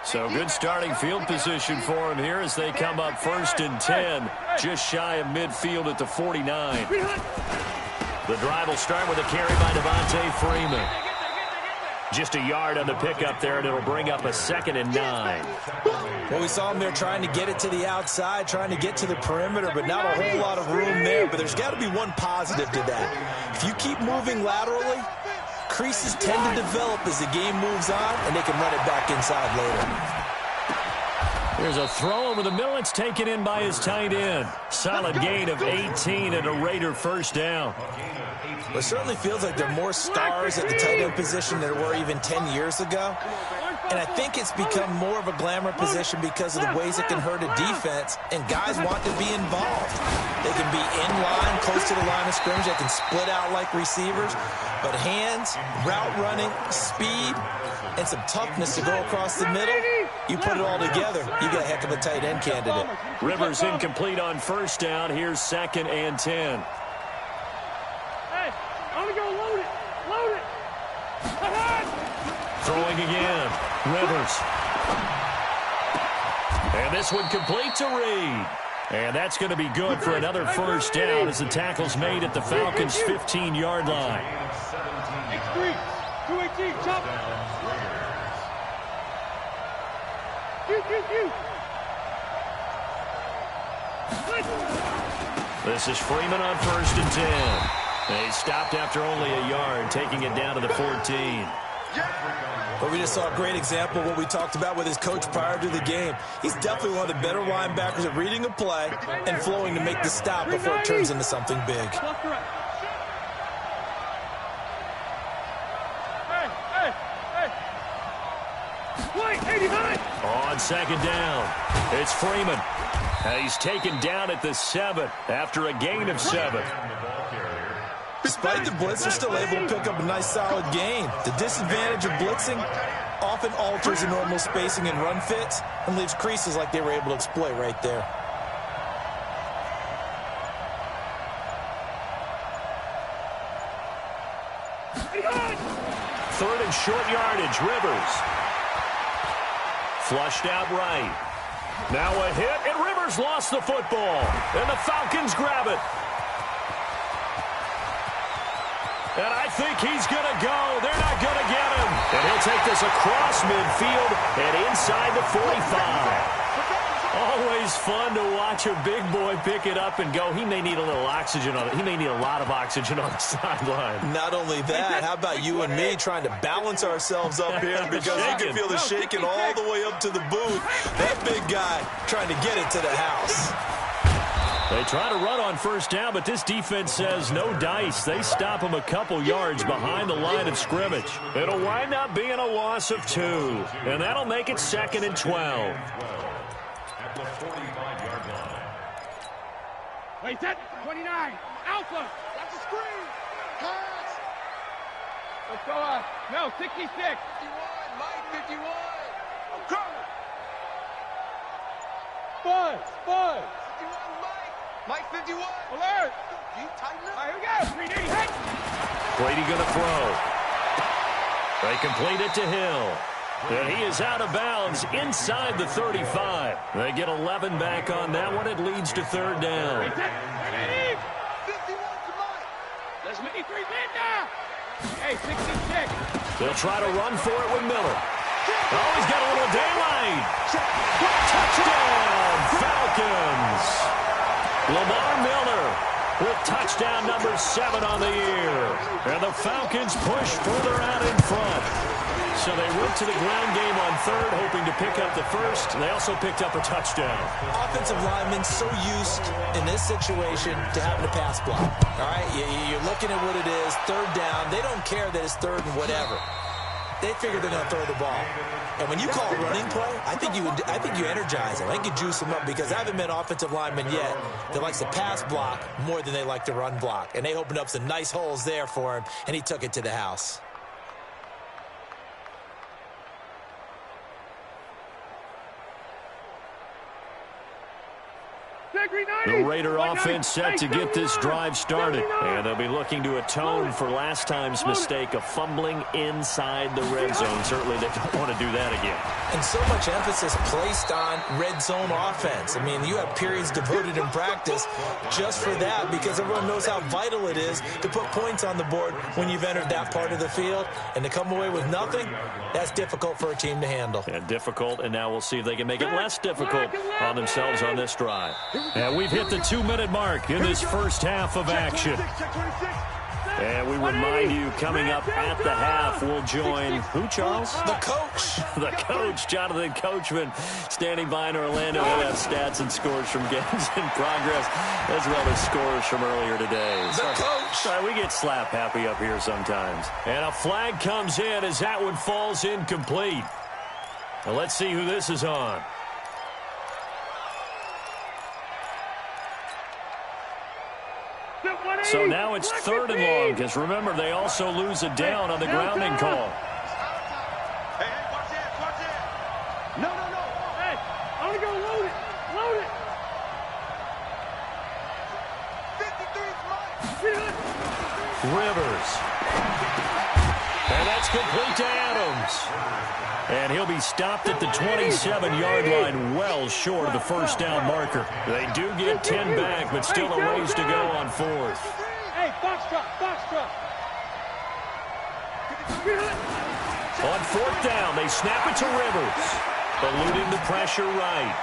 So good starting field position for him here as they come up 1st and 10, just shy of midfield at the 49. The drive will start with a carry by Devontae Freeman. Just a yard on the pickup there, and it'll bring up a 2nd and 9. Well, we saw him there trying to get it to the outside, trying to get to the perimeter, but not a whole lot of room there. But there's got to be one positive to that. If you keep moving laterally, creases tend to develop as the game moves on, and they can run it back inside later. There's a throw over the middle. It's taken in by his tight end. Solid gain of 18 and a Raider first down. Well, it certainly feels like there are more stars at the tight end position than there were even 10 years ago. And I think it's become more of a glamour position because of the ways it can hurt a defense, and guys want to be involved. They can be in line, close to the line of scrimmage. They can split out like receivers. But hands, route running, speed, and some toughness to go across the middle, you put it all together, you got a heck of a tight end candidate. Rivers incomplete on first down. Here's 2nd and 10. Hey, I'm going to go load it. Load it. Throwing again. Rivers. And this one complete to Reed. And that's going to be good for another first down as the tackle's made at the Falcons' 15-yard line. X3, 218, chop. This is Freeman on 1st and 10. He stopped after only a yard, taking it down to the 14. But we just saw a great example of what we talked about with his coach prior to the game. He's definitely one of the better linebackers at reading a play and flowing to make the stop before it turns into something big. On 2nd down, it's Freeman. He's taken down at the 7 after a gain of 7. Despite the blitz, they're still able to pick up a nice solid gain. The disadvantage of blitzing often alters the normal spacing and run fits and leaves creases like they were able to exploit right there. Third and short yardage, Rivers. Flushed out right. Now a hit, and Rivers lost the football. And the Falcons grab it. And I think he's going to go. They're not going to get him. And he'll take this across midfield and inside the 45. Always fun to watch a big boy pick it up and go. He may need a little oxygen on it. He may need a lot of oxygen on the sideline. Not only that, how about you and me trying to balance ourselves up here because you can feel the shaking all the way up to the booth. That big guy trying to get it to the house. They try to run on first down, but this defense says no dice. They stop him a couple yards behind the line of scrimmage. It'll wind up being a loss of 2, and that'll make it 2nd and 12. At the 45-yard line. Wait, that 29. Alpha. That's a screen. Pass. Let's go up. No, 66. 51. Mike, 51. I'm coming. Buzz. 51, Mike. Mike, 51. Alert. You tighten up. All right, here we go. 3D. Hey. Brady going to throw. They complete it to Hill. And he is out of bounds inside the 35. They get 11 back on that one. It leads to 3rd down. 51 to Mike. Let's make it 3 men now. Hey, 66. They'll try to run for it with Miller. Oh, he's got a little daylight. Touchdown, Falcons. Lamar Miller with touchdown number 7 on the year. And the Falcons push further out in front. So they went to the ground game on 3rd, hoping to pick up the 1st. They also picked up a touchdown. Offensive linemen so used in this situation to having to pass block. All right, you're looking at what it is, 3rd down. They don't care that it's 3rd and whatever. They figure they're going to throw the ball. And when you call a running play, I think you energize them. I think you juice them up because I haven't met an offensive lineman yet that likes to pass block more than they like to run block. And they opened up some nice holes there for him, and he took it to the house. The Raider offense set to get this drive started. And they'll be looking to atone for last time's mistake of fumbling inside the red zone. Certainly they don't want to do that again. And so much emphasis placed on red zone offense. I mean, you have periods devoted in practice just for that because everyone knows how vital it is to put points on the board when you've entered that part of the field. And to come away with nothing, that's difficult for a team to handle. Yeah, difficult, and now we'll see if they can make it less difficult on themselves on this drive. And we've hit the 2-minute mark in this first half of action. And we remind you, coming up at the half, we'll join who, Charles? The coach. The coach, Jonathan Coachman, standing by in Orlando. He'll have stats and scores from games in progress, as well as scores from earlier today. The coach. Sorry, we get slap happy up here sometimes. And a flag comes in as that one falls incomplete. Now let's see who this is on. So now it's 3rd and long, because remember, they also lose a down on the grounding call. Hey, watch it. No. Hey, I want to go load it. 53 is mine. Rivers. And that's complete to Adams. And he'll be stopped at the 27-yard line, well short of the first down marker. They do get 10 back, but still a ways to go on 4th. Hey, box truck. On 4th down, they snap it to Rivers. Eluding the pressure right.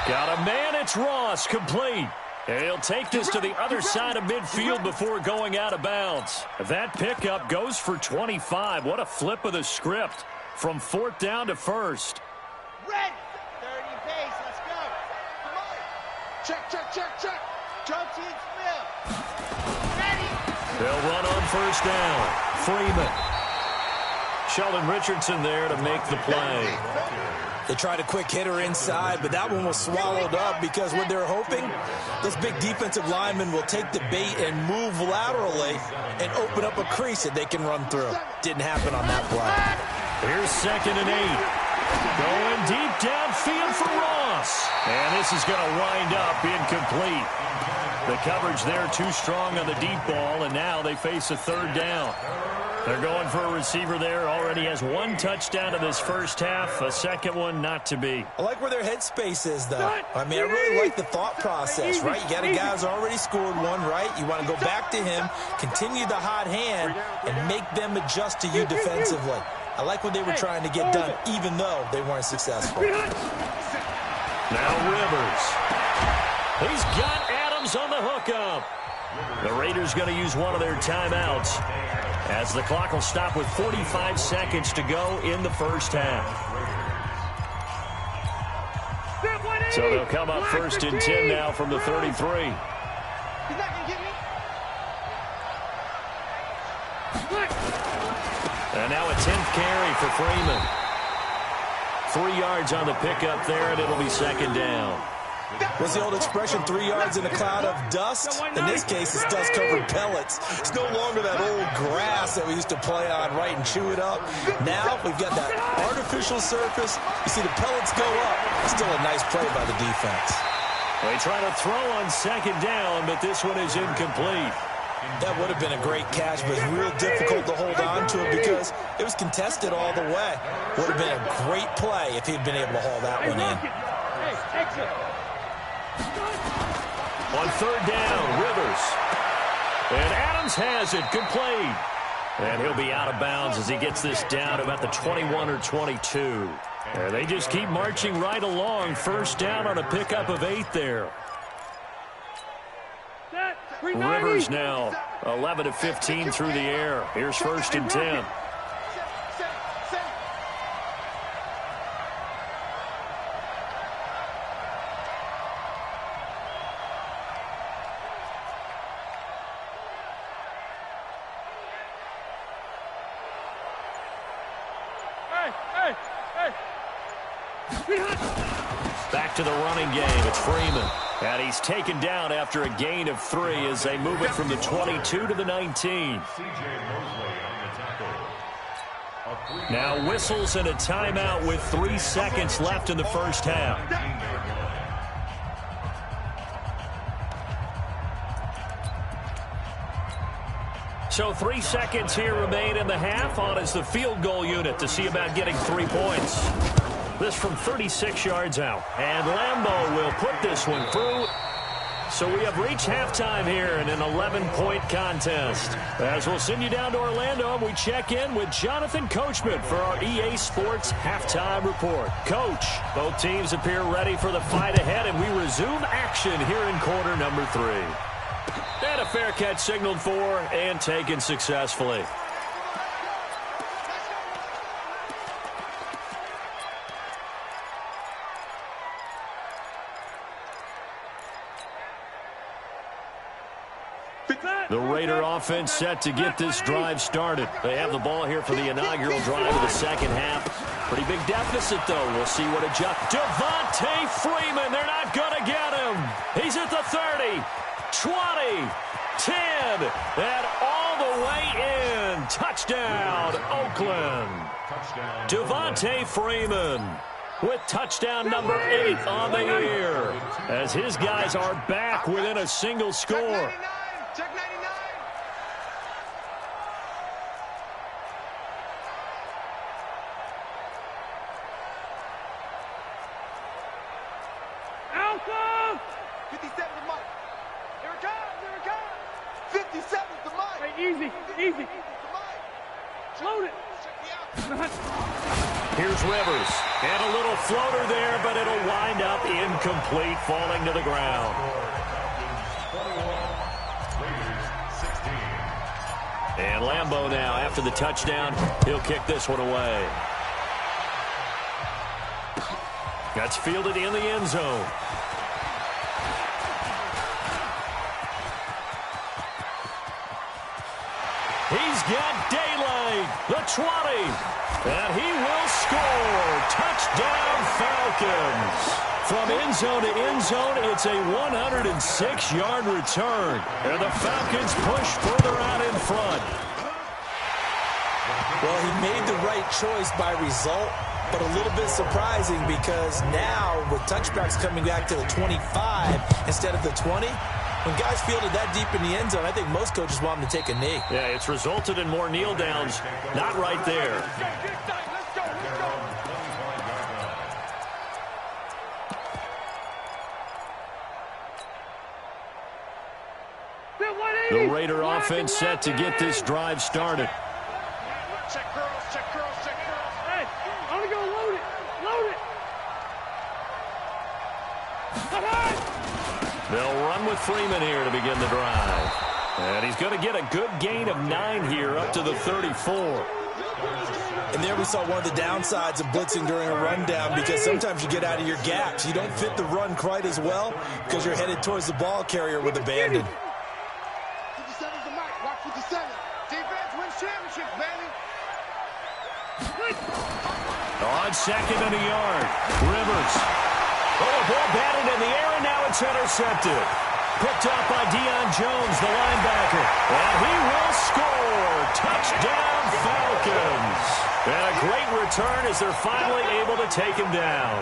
Got a man, it's Ross, complete. And he'll take this to the other side of midfield before going out of bounds. That pickup goes for 25. What a flip of the script. From 4th down to 1st. Red. 30 base. Let's go. Come on. Check. Jonesy and Smith. Ready. They'll run on 1st down. Freeman. Sheldon Richardson there to make the play. They tried a quick hitter inside, but that one was swallowed up because what they're hoping, those big defensive linemen will take the bait and move laterally and open up a crease that they can run through. Didn't happen on that play. Here's 2nd and 8. Going deep downfield for Ross. And this is going to wind up incomplete. The coverage there too strong on the deep ball, and now they face a 3rd down. They're going for a receiver there. Already has 1 touchdown in this first half. A second one not to be. I like where their headspace is, though. I mean, I really like the thought process, right? You got a guy who's already scored one, right? You want to go back to him, continue the hot hand, and make them adjust to you defensively. I like what they were trying to get done, even though they weren't successful. Now Rivers. He's got Adams on the hookup. The Raiders going to use one of their timeouts, as the clock will stop with 45 seconds to go in the first half. So they'll come up 1st and 10 now from the 33. He's not going to get me. And now a 10th carry for Freeman. 3 yards on the pickup there, and it'll be 2nd down. What's the old expression, 3 yards in a cloud of dust? In this case, it's dust-covered pellets. It's no longer that old grass that we used to play on, right, and chew it up. Now we've got that artificial surface. You see the pellets go up. Still a nice play by the defense. They try to throw on 2nd down, but this one is incomplete. That would have been a great catch, but it's real difficult to hold on to it because it was contested all the way. Would have been a great play if he'd been able to haul that one in. On 3rd down, Rivers. And Adams has it, complete. And he'll be out of bounds as he gets this down to about the 21 or 22. And they just keep marching right along. 1st down on a pickup of 8 there. Rivers now 11 of 15 through the air. Here's 1st and 10. Back to the running game. It's Freeman. And he's taken down after a gain of 3 as they move it from the 22 to the 19. Now whistles and a timeout with 3 seconds left in the first half. So 3 seconds here remain in the half. On is the field goal unit to see about getting 3 points. This from 36 yards out. And Lambeau will put this one through. So we have reached halftime here in an 11-point contest. As we'll send you down to Orlando, we check in with Jonathan Coachman for our EA Sports Halftime Report. Coach, both teams appear ready for the fight ahead, and we resume action here in quarter number 3. And a fair catch signaled for and taken successfully. The Raider offense set to get this drive started. They have the ball here for the inaugural drive of the second half. Pretty big deficit, though. We'll see what adjusts. Devontae Freeman, they're not going to get him. He's at the 30, 20, 10, and all the way in. Touchdown, Oakland. Devontae Freeman with touchdown number 8 on the year, as his guys are back within a single score. Check 99. Alpha! 57 the mic. Here it comes, here it comes. 57 the mic. Hey, easy, easy. Load it. Here's Rivers. And a little floater there, but it'll wind up incomplete, falling to the ground. And Lambeau now, after the touchdown, he'll kick this one away. That's fielded in the end zone. He's got daylight, the 20, and he will score. Touchdown, Falcons. From end zone to end zone, it's a 106-yard return. And the Falcons push further out in front. Well, he made the right choice by result, but a little bit surprising because now with touchbacks coming back to the 25 instead of the 20, when guys fielded that deep in the end zone, I think most coaches want them to take a knee. Yeah, it's resulted in more kneel downs. Not right there. The Raider offense set to get this drive started. Check girls, check girls, check girls. Hey, I'm gonna go load it. Load it. They'll run with Freeman here to begin the drive. And he's going to get a good gain of 9 here up to the 34. And there we saw one of the downsides of blitzing during a rundown, because sometimes you get out of your gaps. You don't fit the run quite as well because you're headed towards the ball carrier with abandon. 57's the mic. Watch 57. Defense wins championships, baby. On second and a yard. Rivers. Oh, the ball batted in the air, and now it's intercepted. Picked up by Deion Jones, the linebacker. And he will score. Touchdown, Falcons. And a great return as they're finally able to take him down.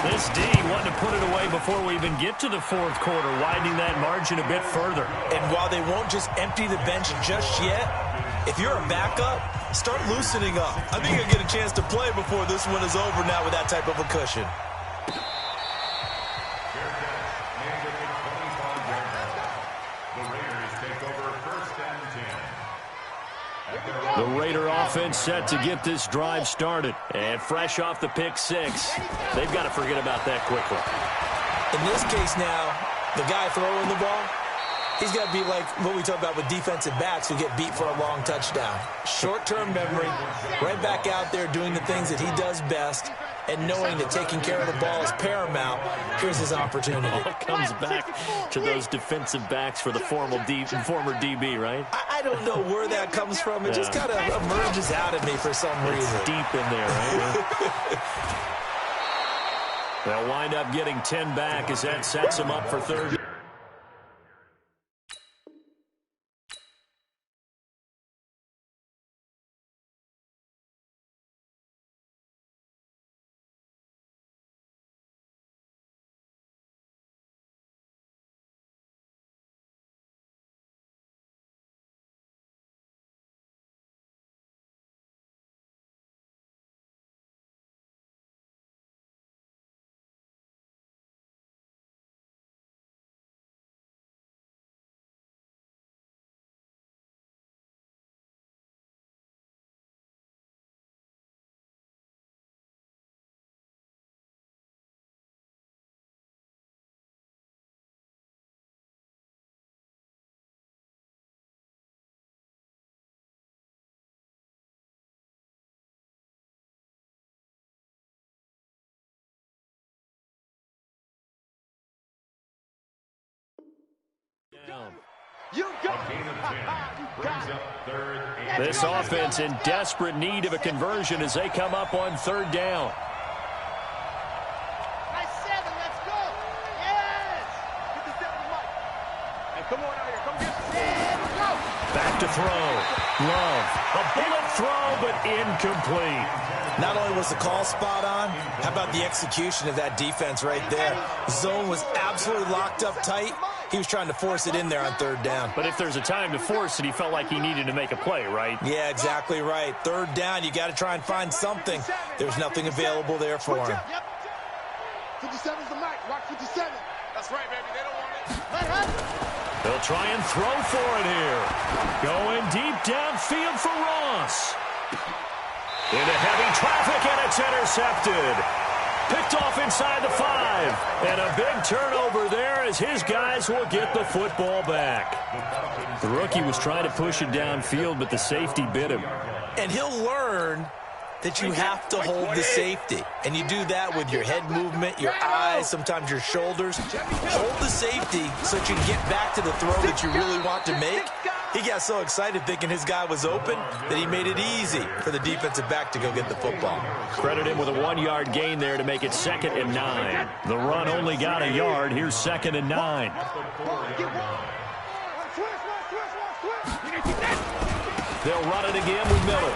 This D wanting to put it away before we even get to the fourth quarter, widening that margin a bit further. And while they won't just empty the bench just yet, if you're a backup, start loosening up. I think you'll get a chance to play before this one is over now with that type of a cushion. The Raider offense set to get this drive started. And fresh off the pick 6, they've got to forget about that quickly. In this case now, the guy throwing the ball, he's got to be like what we talk about with defensive backs who get beat for a long touchdown. Short-term memory, right back out there doing the things that he does best, and knowing that taking care of the ball is paramount. Here's his opportunity. All comes back to those defensive backs for the former DB, right? I don't know where that comes from. It just kind of emerges out of me for some reason. It's deep in there, right? They'll wind up getting 10 back as that sets them up for third. down. You got it. This offense in desperate need of a conversion as they come up on third down. Nice 7, let's go. Yes. Get the 7 to Mike. Hey, come on out here. Come get it. Go. Back to throw. Love. A bullet throw, but incomplete. Not only was the call spot on, how about the execution of that defense right there? The zone was absolutely locked up tight. He was trying to force it in there on third down. But if there's a time to force it, he felt like he needed to make a play, right? Yeah, exactly right. Third down, you got to try and find something. There's nothing available there for him. 57's the mic. Rock 57. That's right, baby. They don't want it. They'll try and throw for it here. Going deep downfield for Ross. Into heavy traffic, and it's intercepted. Picked off inside the 5. And a big turnover there as his guys will get the football back. The rookie was trying to push it downfield, but the safety bit him. And he'll learn that you have to hold the safety. And you do that with your head movement, your eyes, sometimes your shoulders. Hold the safety so that you can get back to the throw that you really want to make. He got so excited thinking his guy was open that he made it easy for the defensive back to go get the football. Credit him with a 1-yard gain there to make it 2nd and 9. The run only got a yard. Here's 2nd and 9. They'll run it again with Miller.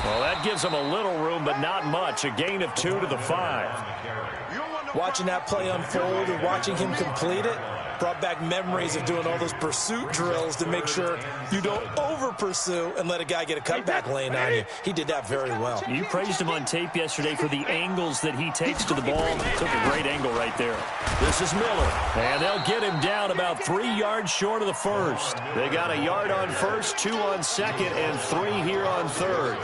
Well, that gives them a little room, but not much. A gain of 2 to the 5. Watching that play unfold and watching him complete it brought back memories of doing all those pursuit drills to make sure you don't over-pursue and let a guy get a cutback lane on you. He did that very well. You praised him on tape yesterday for the angles that he takes to the ball. Took a great angle right there. This is Miller, and they'll get him down about 3 yards short of the first. They got a yard on first, 2 on second, and 3 here on third.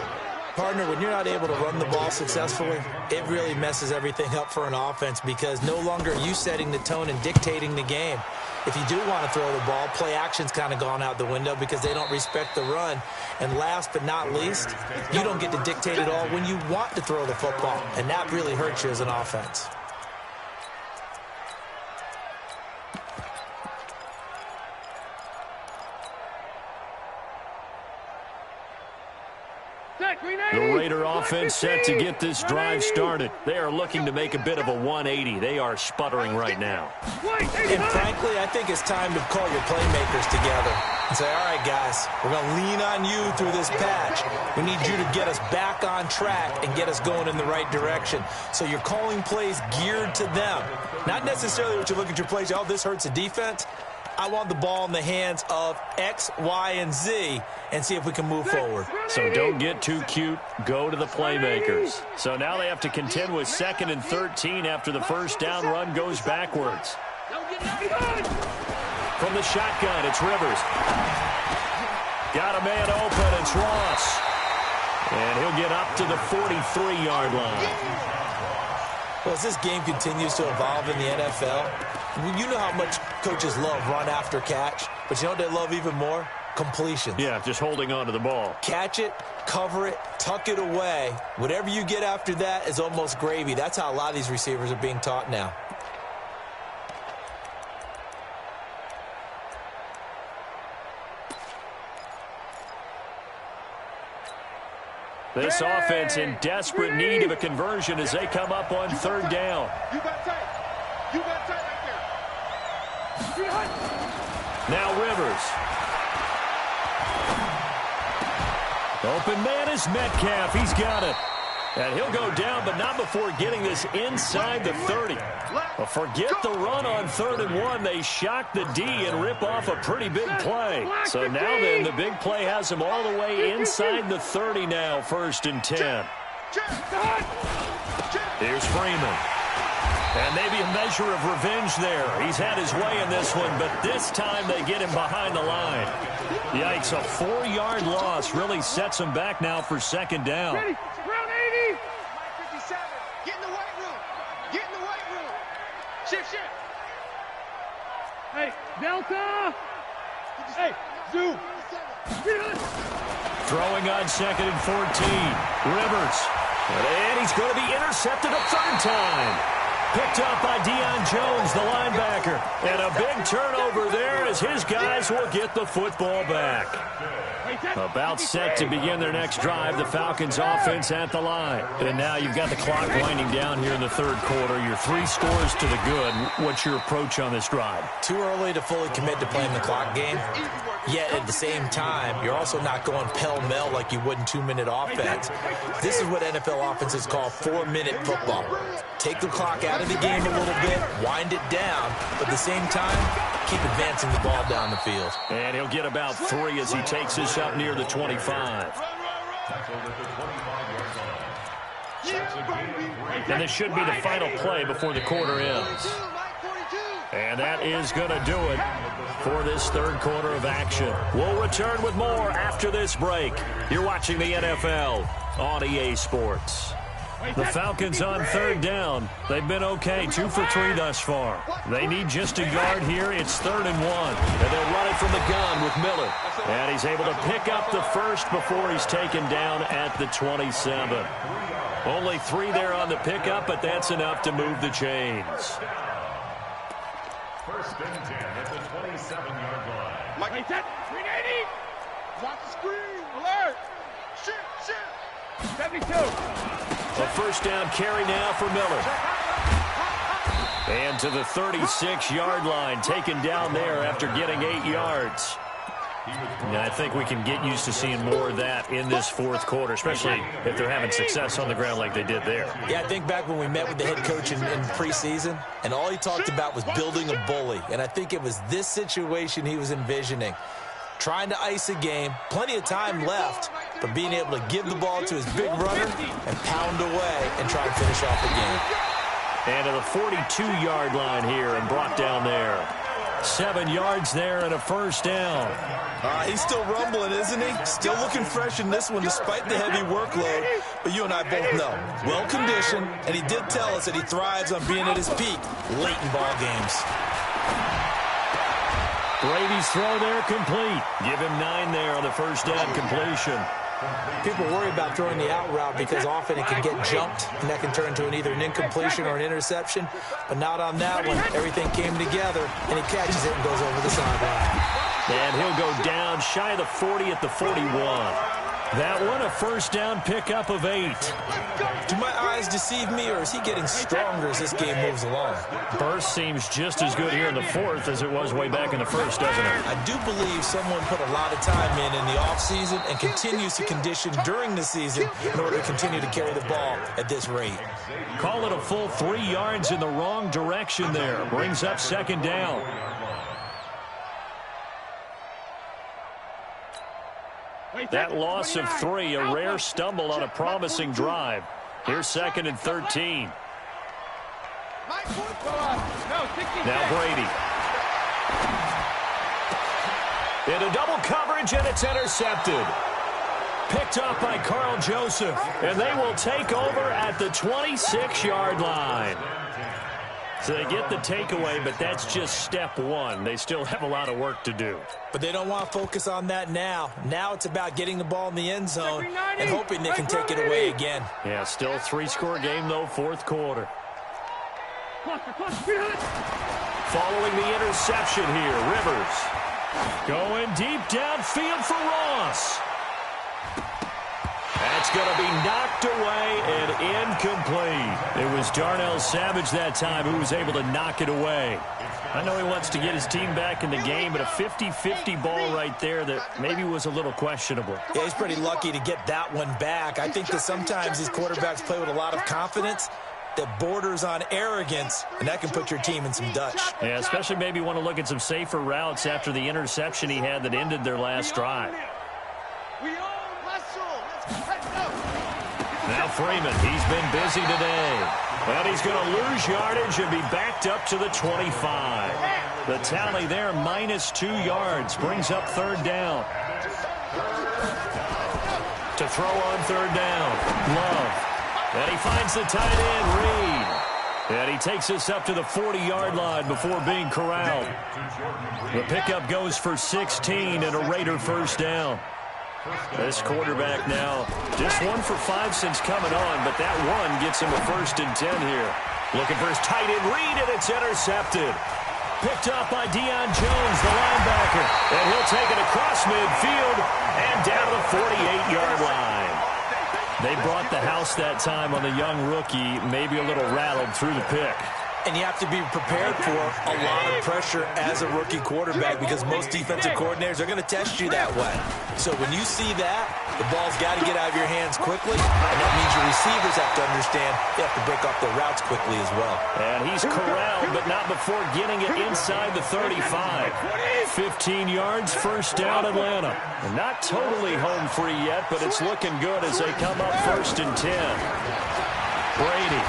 Partner, when you're not able to run the ball successfully, it really messes everything up for an offense because no longer are you setting the tone and dictating the game. If you do want to throw the ball, play action's kind of gone out the window because they don't respect the run. And last but not least, you don't get to dictate it all when you want to throw the football, and that really hurts you as an offense. The Raider offense set to get this drive started. They are looking to make a bit of a 180. They are sputtering right now. And frankly, I think it's time to call your playmakers together and say, all right, guys, we're going to lean on you through this patch. We need you to get us back on track and get us going in the right direction. So you're calling plays geared to them. Not necessarily what you look at your plays, oh, this hurts the defense. I want the ball in the hands of X, Y, and Z and see if we can move forward. So don't get too cute. Go to the playmakers. So now they have to contend with 2nd and 13 after the first down run goes backwards. From the shotgun, it's Rivers. Got a man open. It's Ross. And he'll get up to the 43-yard line. Well, as this game continues to evolve in the NFL, you know how much coaches love run after catch, but you know what they love even more? Completions. Yeah, just holding on to the ball. Catch it, cover it, tuck it away. Whatever you get after that is almost gravy. That's how a lot of these receivers are being taught now. This offense in desperate need of a conversion as they come up on third down. You got tight. You got tight right there. Now Rivers. Open man is Metcalf. He's got it. And he'll go down, but not before getting this inside the 30. But forget the run on 3rd and 1. They shock the D and rip off a pretty big play. So now then, the big play has them all the way inside the 30 now, 1st and 10. Here's Freeman. And maybe a measure of revenge there. He's had his way in this one, but this time they get him behind the line. Yikes, a 4-yard loss really sets him back now for 2nd down. Round 80. 57. Get in the weight room. Get in the weight room. Shift. Hey, Delta. Hey, zoom. Throwing on 2nd and 14. Rivers. And he's going to be intercepted a 3rd time. Picked up by Deion Jones, the linebacker. And a big turnover there as his guys will get the football back. About set to begin their next drive, the Falcons offense at the line. And now you've got the clock winding down here in the third quarter. You're 3 scores to the good. What's your approach on this drive? Too early to fully commit to playing the clock game. Yet at the same time, you're also not going pell-mell like you would in 2-minute offense. This is what NFL offenses call 4-minute football. Take the clock out of the game a little bit, wind it down, but at the same time, keep advancing the ball down the field. And he'll get about 3 as he takes this up near the 25. And this should be the final play before the quarter ends. And that is going to do it for this third quarter of action. We'll return with more after this break. You're watching the NFL on EA Sports. The Falcons on third down. They've been okay, 2 for 3 thus far. They need just a yard here. It's 3rd and 1. And they'll run it from the gun with Miller. And he's able to pick up the first before he's taken down at the 27. Only 3 there on the pickup, but that's enough to move the chains. 1st and 10 at the 27-yard line. Mike, 380. Watch the screen. Alert. Shoot. 72. A first down carry now for Miller. And to the 36-yard line, taken down there after getting 8 yards. And I think we can get used to seeing more of that in this fourth quarter, especially if they're having success on the ground like they did there. Yeah, I think back when we met with the head coach in preseason, and all he talked about was building a bully. And I think it was this situation he was envisioning. Trying to ice a game, plenty of time left, but being able to give the ball to his big runner and pound away and try and finish off the game. And to the 42-yard line here and brought down there. 7 yards there and a first down. He's still rumbling, isn't he? Still looking fresh in this one despite the heavy workload. But you and I both know, well-conditioned, and he did tell us that he thrives on being at his peak late in ball games. Brady's throw there complete. Give him 9 there on the first down completion. People worry about throwing the out route because often it can get jumped, and that can turn into either an incompletion or an interception. But not on that one. Everything came together, and he catches it and goes over the sideline. And he'll go down shy of the 40 at the 41. That one a first down pickup of 8. Do my eyes deceive me, or is he getting stronger as this game moves along? Burst seems just as good here in the fourth as it was way back in the first, doesn't it? I do believe someone put a lot of time in the offseason and continues to condition during the season in order to continue to carry the ball at this rate. Call it a full 3 yards in the wrong direction there. Brings up second down. That loss of 3, a rare stumble on a promising drive. Here's 2nd and 13. Now Brady. Into double coverage, and it's intercepted. Picked up by Carl Joseph, and they will take over at the 26-yard line. So they get the takeaway, but that's just step 1. They still have a lot of work to do. But they don't want to focus on that now. Now it's about getting the ball in the end zone and hoping they can take it away again. Yeah, still a 3-score game, though, fourth quarter. Following the interception here, Rivers. Going deep downfield for Ross. That's going to be knocked away and incomplete. It was Darnell Savage that time who was able to knock it away. I know he wants to get his team back in the game, but a 50-50 ball right there that maybe was a little questionable. Yeah, he's pretty lucky to get that one back. I think that sometimes these quarterbacks play with a lot of confidence that borders on arrogance, and that can put your team in some Dutch. Yeah, especially maybe want to look at some safer routes after the interception he had that ended their last drive. Now Freeman, he's been busy today. And he's going to lose yardage and be backed up to the 25. The tally there, -2 yards, brings up third down. To throw on third down, Love. And he finds the tight end, Reed. And he takes us up to the 40-yard line before being corralled. The pickup goes for 16 and a Raider first down. This quarterback now just 1 for 5 since coming on, but that one gets him a 1st and 10 here. Looking for his tight end read, and it's intercepted. Picked up by Deion Jones, the linebacker. And he'll take it across midfield and down to the 48-yard line. They brought the house that time on the young rookie, maybe a little rattled through the pick. And you have to be prepared for a lot of pressure as a rookie quarterback because most defensive coordinators are going to test you that way. So when you see that, the ball's got to get out of your hands quickly, and that means your receivers have to understand they have to break off their routes quickly as well. And he's corralled, but not before getting it inside the 35. 15 yards, first down, Atlanta. And not totally home free yet, but it's looking good as they come up 1st and 10. Brady.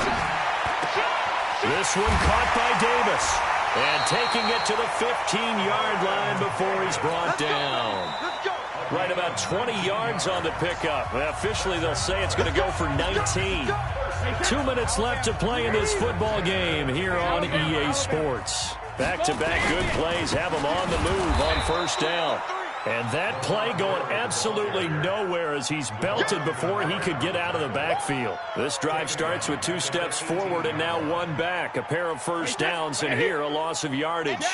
This one caught by Davis. And taking it to the 15-yard line before he's brought down. Right about 20 yards on the pickup. Officially, they'll say it's going to go for 19. 2 minutes left to play in this football game here on EA Sports. Back-to-back good plays have them on the move on first down. And that play going absolutely nowhere as he's belted before he could get out of the backfield. This drive starts with 2 steps forward and now 1 back. A pair of first downs, and here a loss of yardage.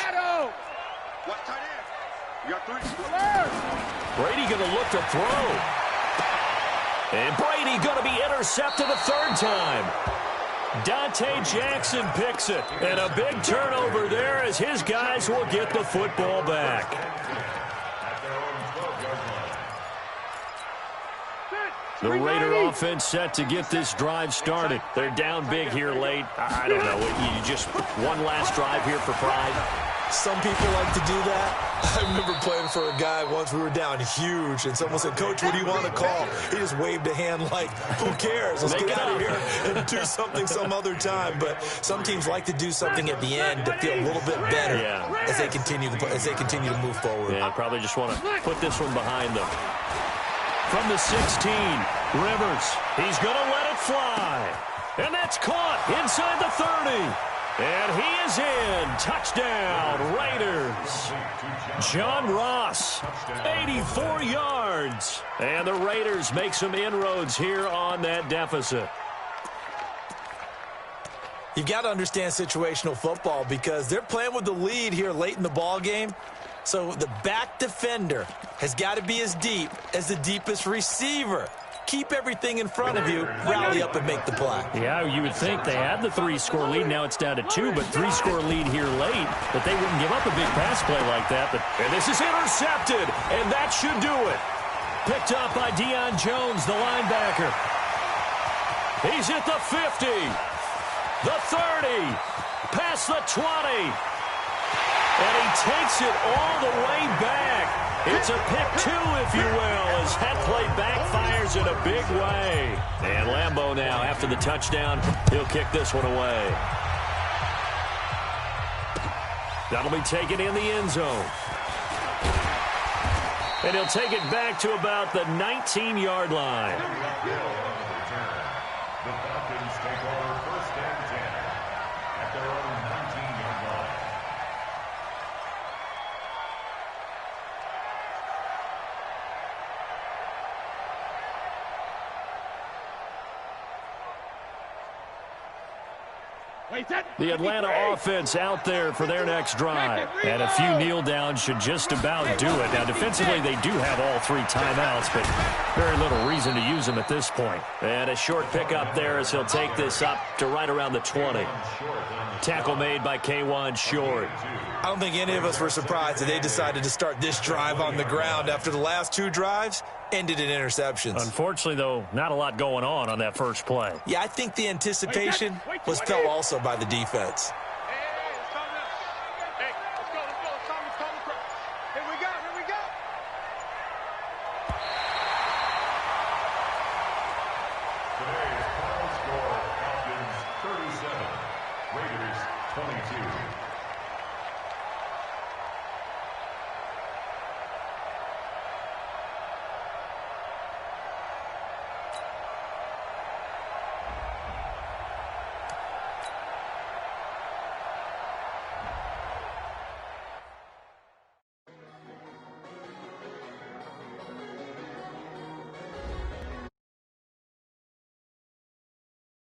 Brady going to look to throw. And Brady going to be intercepted a 3rd time. Dante Jackson picks it. And a big turnover there as his guys will get the football back. The Raider offense set to get this drive started. They're down big here late. I don't know. You just one last drive here for pride. Some people like to do that. I remember playing for a guy once. We were down huge, and someone said, "Coach, what do you want to call?" He just waved a hand like, "Who cares? Let's get out of here and do something some other time." But some teams like to do something at the end to feel a little bit better as they continue to move forward. Yeah, probably just want to put this one behind them. From the 16, Rivers. He's going to let it fly. And that's caught inside the 30. And he is in. Touchdown, Raiders. John Ross, 84 yards. And the Raiders make some inroads here on that deficit. You've got to understand situational football because they're playing with the lead here late in the ball game. So the back defender has got to be as deep as the deepest receiver. Keep everything in front of you, rally up and make the play. Yeah, you would think they had the 3-score lead. Now it's down to 2, but 3-score lead here late. But they wouldn't give up a big pass play like that. And this is intercepted, and that should do it. Picked up by Deion Jones, the linebacker. He's at the 50, the 30, past the 20. And he takes it all the way back. It's a pick 2, if you will, as that play backfires in a big way. And Lambeau now, after the touchdown, he'll kick this one away. That'll be taken in the end zone. And he'll take it back to about the 19-yard line. The Falcons take over 1st and 10 at their own 19-yard line. The Atlanta offense out there for their next drive. And a few kneel downs should just about do it. Now, defensively, they do have all 3 timeouts, but very little reason to use them at this point. And a short pickup there as he'll take this up to right around the 20. Tackle made by K1 Short. I don't think any of us were surprised that they decided to start this drive on the ground after the last 2 drives ended in interceptions. Unfortunately, though, not a lot going on that first play. Yeah, I think the anticipation was felt also by the defense.